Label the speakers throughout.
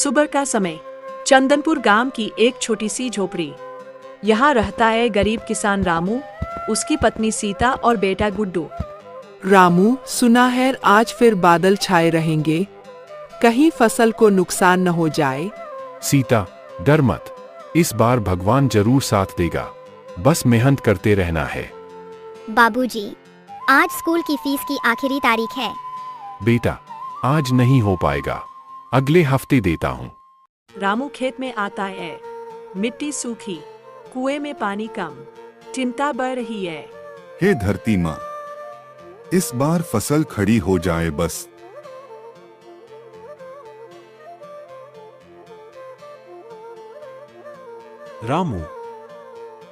Speaker 1: सुबह का समय, चंदनपुर गांव की एक छोटी सी झोपड़ी। यहाँ रहता है गरीब किसान रामू, उसकी पत्नी सीता और बेटा गुड्डू।
Speaker 2: रामू, सुना है आज फिर बादल छाए रहेंगे, कहीं फसल को नुकसान न हो जाए।
Speaker 3: सीता, डर मत, इस बार भगवान जरूर साथ देगा, बस मेहनत करते रहना है।
Speaker 4: बाबूजी, आज स्कूल की फीस की आखिरी तारीख है।
Speaker 3: बेटा, आज नहीं हो पाएगा, अगले हफ्ते देता हूँ।
Speaker 1: रामू खेत में आता है। मिट्टी सूखी, कुएं में पानी कम, चिंता बढ़ रही है।
Speaker 5: हे धरती माँ, इस बार फसल खड़ी हो जाए बस।
Speaker 6: रामू,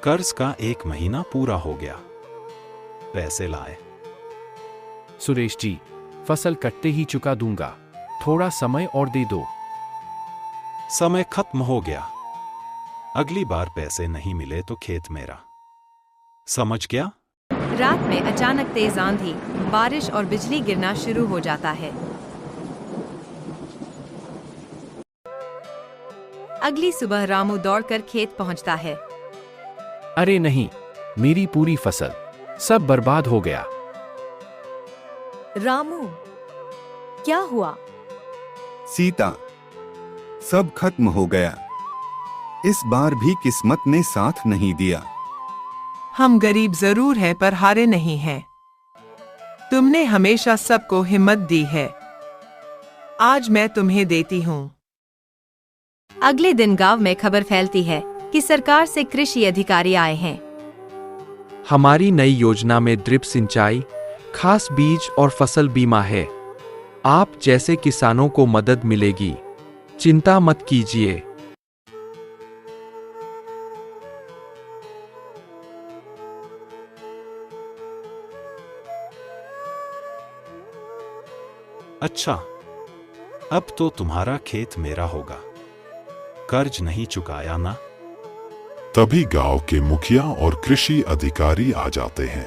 Speaker 6: कर्ज का 1 महीना पूरा हो गया, पैसे लाए।
Speaker 3: सुरेश जी, फसल कटते ही चुका दूंगा, थोड़ा समय और दे दो।
Speaker 6: समय खत्म हो गया, अगली बार पैसे नहीं मिले तो खेत मेरा, समझ गया?
Speaker 7: रात में अचानक तेज आंधी, बारिश और बिजली गिरना शुरू हो जाता है। अगली सुबह रामू दौड़कर खेत पहुंचता है।
Speaker 3: अरे नहीं, मेरी पूरी फसल, सब बर्बाद हो गया।
Speaker 7: रामू, क्या हुआ?
Speaker 5: सीता, सब खत्म हो गया, इस बार भी किस्मत ने साथ नहीं दिया।
Speaker 2: हम गरीब जरूर हैं पर हारे नहीं हैं। तुमने हमेशा सबको हिम्मत दी है, आज मैं तुम्हें देती हूँ।
Speaker 7: अगले दिन गांव में खबर फैलती है कि सरकार से कृषि अधिकारी आए हैं।
Speaker 8: हमारी नई योजना में ड्रिप सिंचाई, खास बीज और फसल बीमा है। आप जैसे किसानों को मदद मिलेगी, चिंता मत कीजिए।
Speaker 6: अच्छा, अब तो तुम्हारा खेत मेरा होगा, कर्ज नहीं चुकाया ना?
Speaker 9: तभी गांव के मुखिया और कृषि अधिकारी आ जाते हैं।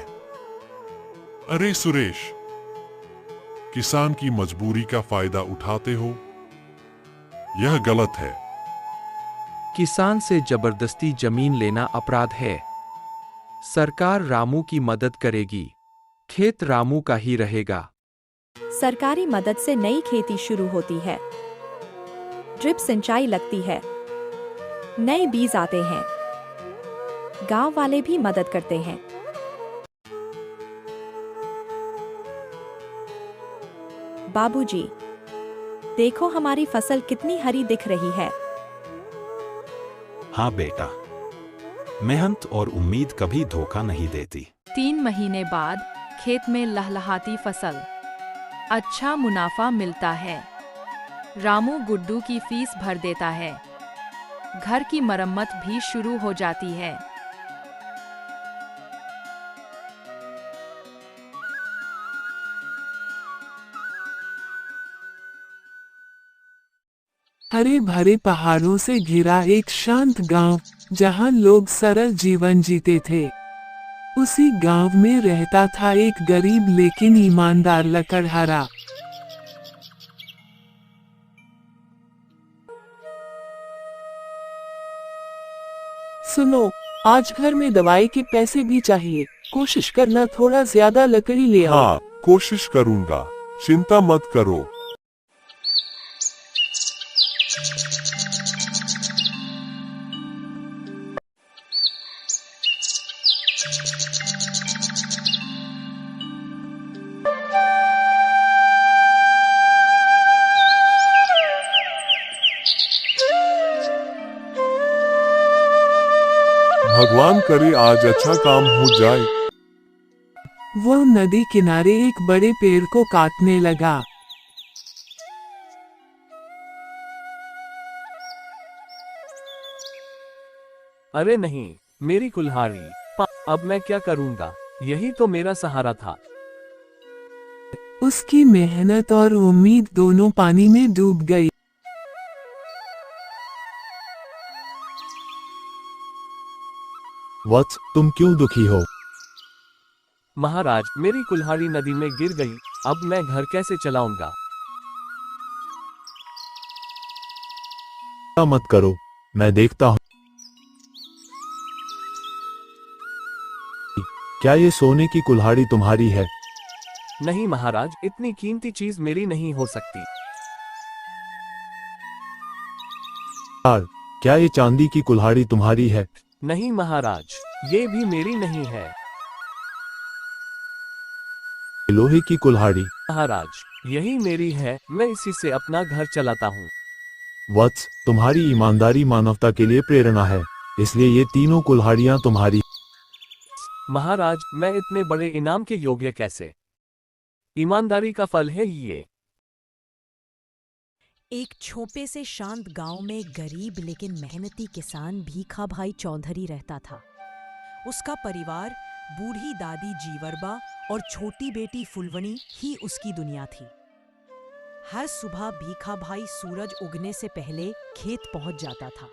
Speaker 9: अरे सुरेश, किसान की मजबूरी का फायदा उठाते हो, यह गलत है।
Speaker 8: किसान से जबरदस्ती जमीन लेना अपराध है। सरकार रामू की मदद करेगी, खेत रामू का ही रहेगा।
Speaker 10: सरकारी मदद से नई खेती शुरू होती है, ड्रिप सिंचाई लगती है, नए बीज आते हैं, गांव वाले भी मदद करते हैं। बाबूजी, देखो हमारी फसल कितनी हरी दिख रही है।
Speaker 6: हाँ बेटा, मेहनत और उम्मीद कभी धोखा नहीं देती।
Speaker 7: 3 महीने बाद खेत में लहलहाती फसल, अच्छा मुनाफा मिलता है। रामू गुड्डू की फीस भर देता है, घर की मरम्मत भी शुरू हो जाती है।
Speaker 2: हरे भरे पहाड़ों से घिरा एक शांत गांव, जहां लोग सरल जीवन जीते थे। उसी गांव में रहता था एक गरीब लेकिन ईमानदार लकड़हारा। सुनो, आज घर में दवाई के पैसे भी चाहिए, कोशिश करना थोड़ा ज्यादा लकड़ी ले आओ।
Speaker 9: हाँ, कोशिश करूंगा, चिंता मत करो। भगवान करे आज अच्छा काम हो जाए।
Speaker 2: वो नदी किनारे एक बड़े पेड़ को काटने लगा।
Speaker 11: अरे नहीं, मेरी कुल्हाड़ी, अब मैं क्या करूंगा, यही तो मेरा सहारा था।
Speaker 2: उसकी मेहनत और उम्मीद दोनों पानी में डूब गई।
Speaker 12: वत्स, तुम क्यों दुखी हो?
Speaker 11: महाराज, मेरी कुल्हाड़ी नदी में गिर गई, अब मैं घर कैसे चलाऊंगा?
Speaker 3: मत करो, मैं देखता हूँ। क्या ये सोने की कुल्हाड़ी तुम्हारी है?
Speaker 11: नहीं महाराज, इतनी कीमती चीज मेरी नहीं हो सकती।
Speaker 3: यार, क्या ये चांदी की कुल्हाड़ी तुम्हारी है?
Speaker 11: नहीं महाराज, ये भी मेरी नहीं है।
Speaker 3: लोहे की कुल्हाड़ी?
Speaker 11: महाराज, यही मेरी है, मैं इसी से अपना घर चलाता हूँ।
Speaker 3: वत्स, तुम्हारी ईमानदारी मानवता के लिए प्रेरणा है, इसलिए ये तीनों कुल्हाड़ियां तुम्हारी।
Speaker 11: महाराज, मैं इतने बड़े इनाम के योग्य कैसे? ईमानदारी का फल है ये।
Speaker 12: एक छोटे से शांत गांव में गरीब लेकिन मेहनती किसान भीखा भाई चौधरी रहता था। उसका परिवार बूढ़ी दादी जीवरबा और छोटी बेटी फुलवनी ही उसकी दुनिया थी। हर सुबह भीखा भाई सूरज उगने से पहले खेत पहुंच जाता था।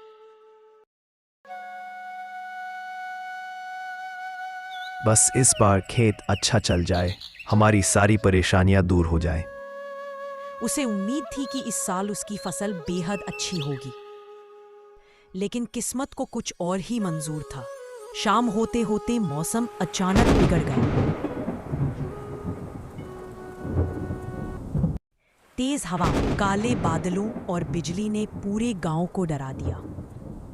Speaker 13: बस इस बार खेत अच्छा चल जाए, हमारी सारी परेशानियां दूर हो जाए।
Speaker 12: उसे उम्मीद थी कि इस साल उसकी फसल बेहद अच्छी होगी, लेकिन किस्मत को कुछ और ही मंजूर था। शाम होते होते मौसम अचानक बिगड़ गया। तेज हवा, काले बादलों और बिजली ने पूरे गांव को डरा दिया।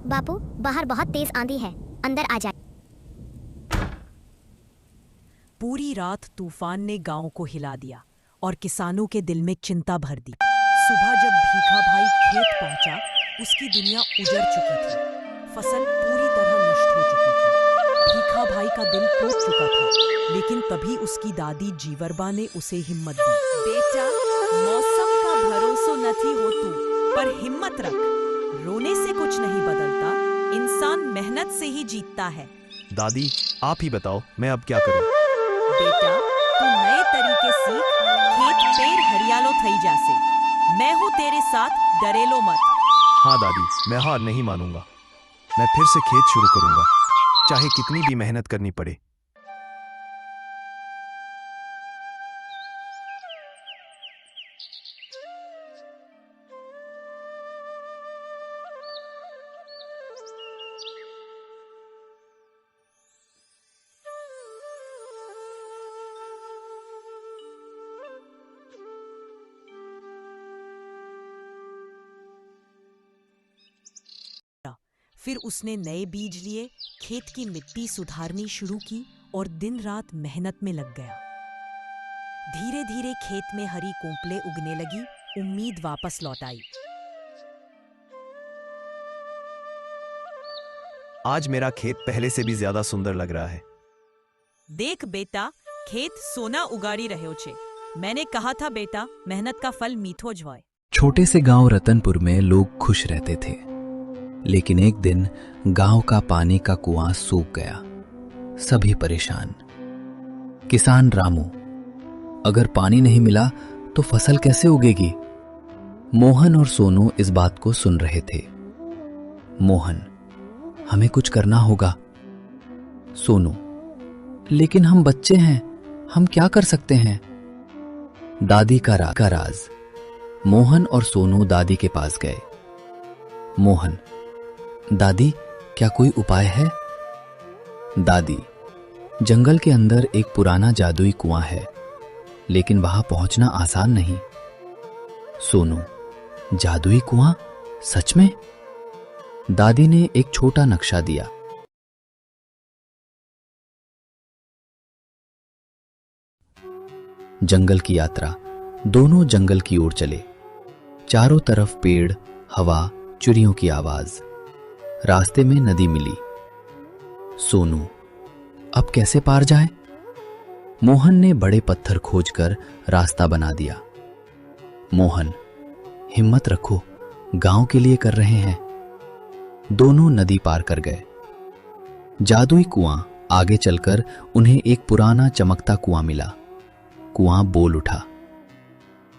Speaker 4: बापू, बाहर बहुत तेज आंधी है, अंदर आ जाए।
Speaker 12: पूरी रात तूफान ने गांव को हिला दिया और किसानों के दिल में चिंता भर दी। सुबह जब भीखा भाई खेत पहुंचा, उसकी दुनिया उजड़ चुकी थी। फसल पूरी तरह नष्ट हो चुकी थी। भीखा भाई का दिल टूट चुका था, लेकिन तभी उसकी दादी जीवरबा ने उसे हिम्मत दी। बेटा, मौसम का भरोसा नहीं हो तू, पर हिम्मत रख। रोने से कुछ नहीं बदलता, इंसान मेहनत से ही जीतता है।
Speaker 13: दादी, आप ही बताओ, मैं अब क्या करूं?
Speaker 12: बेटा, तू नए तरीके सीख, खेत पेड़ हरियालो थई जासे। मैं हूँ तेरे साथ, डरेलो मत।
Speaker 13: हाँ दादी, मैं हार नहीं मानूंगा। मैं फिर से खेत शुरू करूंगा, चाहे कितनी भी मेहनत करनी पड़े।
Speaker 12: फिर उसने नए बीज लिए, खेत की मिट्टी सुधारनी शुरू की और दिन रात मेहनत में लग गया। धीरे धीरे खेत में हरी कोंपले उगने लगी, उम्मीद वापस लौट आई।
Speaker 13: आज मेरा खेत पहले से भी ज्यादा सुंदर लग रहा है।
Speaker 12: देख बेटा, खेत सोना उगाड़ी रहे हो छे। मैंने कहा था बेटा, मेहनत का फल मीठो ज होय।
Speaker 14: छोटे से गांव रतनपुर में लोग खुश रहते थे, लेकिन एक दिन गांव का पानी का कुआं सूख गया। सभी परेशान। किसान रामू, अगर पानी नहीं मिला तो फसल कैसे उगेगी? मोहन और सोनू इस बात को सुन रहे थे। मोहन, हमें कुछ करना होगा। सोनू, लेकिन हम बच्चे हैं, हम क्या कर सकते हैं? दादी का राज। मोहन और सोनू दादी के पास गए। मोहन, दादी, क्या कोई उपाय है? दादी, जंगल के अंदर एक पुराना जादुई कुआं है, लेकिन वहां पहुंचना आसान नहीं। सोनू, जादुई कुआं? सच में? दादी ने एक छोटा नक्शा दिया। जंगल की यात्रा। दोनों जंगल की ओर चले। चारों तरफ पेड़, हवा, चिड़ियों की आवाज। रास्ते में नदी मिली। सोनू, अब कैसे पार जाए? मोहन ने बड़े पत्थर खोजकर रास्ता बना दिया। मोहन, हिम्मत रखो, गांव के लिए कर रहे हैं। दोनों नदी पार कर गए। जादुई कुआं आगे चलकर उन्हें एक पुराना चमकता कुआं मिला। कुआं बोल उठा,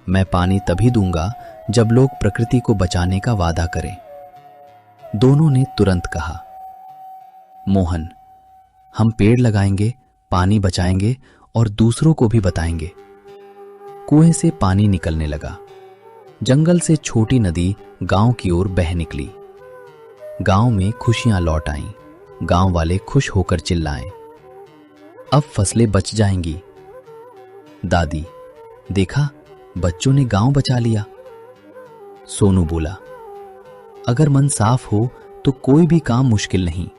Speaker 14: मैं पानी तभी दूंगा जब लोग प्रकृति को बचाने का वादा करें। दोनों ने तुरंत कहा। मोहन, हम पेड़ लगाएंगे, पानी बचाएंगे और दूसरों को भी बताएंगे। कुएं से पानी निकलने लगा। जंगल से छोटी नदी गांव की ओर बह निकली। गांव में खुशियां लौट आईं। गांव वाले खुश होकर चिल्लाएं, अब फसलें बच जाएंगी। दादी, देखा, बच्चों ने गांव बचा लिया। सोनू बोला, अगर मन साफ हो तो कोई भी काम मुश्किल नहीं।